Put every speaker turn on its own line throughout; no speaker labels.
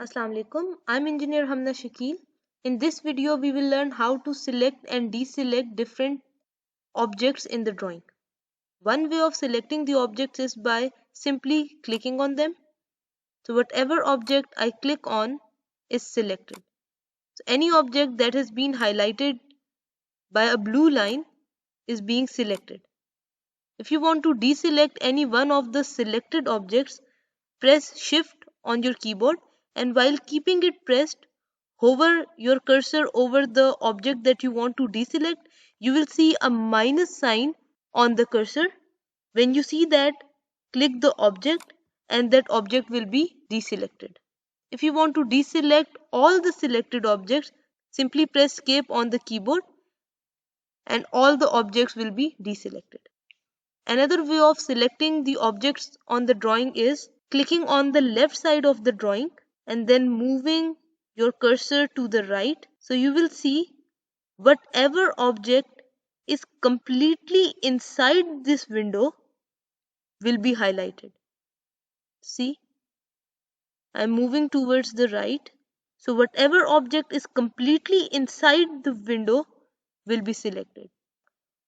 Assalamu alaikum. I'm Engineer Hamna Shakil. In this video, we will learn how to select and deselect different objects in the drawing. One way of selecting the objects is by simply clicking on them. So whatever object I click on is selected. So any object that has been highlighted by a blue line is being selected. If you want to deselect any one of the selected objects, press Shift on your keyboard, and while keeping it pressed, hover your cursor over the object that you want to deselect. You will see a minus sign on the cursor. When you see that, click the object and that object will be deselected. If you want to deselect all the selected objects, simply press Escape on the keyboard and all the objects will be deselected. Another way of selecting the objects on the drawing is clicking on the left side of the drawing and then moving your cursor to the right. So you will see whatever object is completely inside this window will be highlighted. See, I'm moving towards the right. So whatever object is completely inside the window will be selected.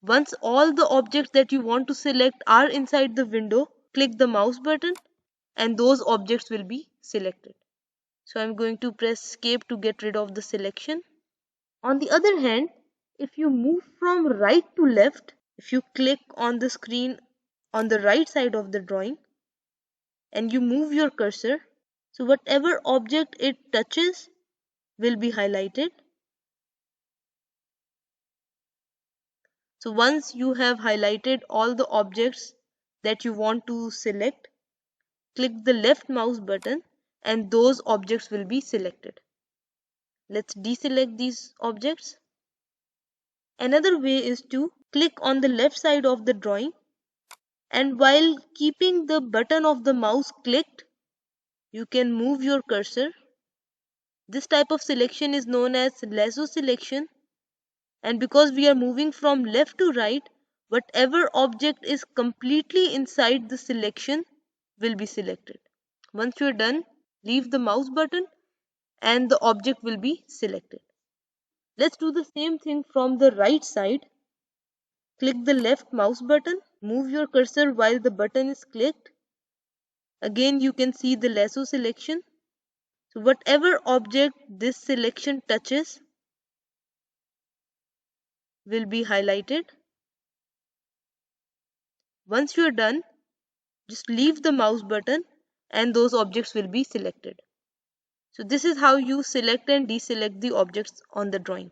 Once all the objects that you want to select are inside the window, click the mouse button and those objects will be selected. So I'm going to press Escape to get rid of the selection. On the other hand, if you move from right to left, if you click on the screen on the right side of the drawing and you move your cursor, so whatever object it touches will be highlighted. So once you have highlighted all the objects that you want to select, click the left mouse button and those objects will be selected. Let's deselect these objects. Another way is to click on the left side of the drawing and while keeping the button of the mouse clicked, you can move your cursor. This type of selection is known as lasso selection, and because we are moving from left to right, whatever object is completely inside the selection will be selected. Once you're done, leave the mouse button and the object will be selected. Let's do the same thing from the right side. Click the left mouse button, move your cursor while the button is clicked. Again, you can see the lasso selection. So whatever object this selection touches will be highlighted. Once you are done, just leave the mouse button and those objects will be selected. So this is how you select and deselect the objects on the drawing.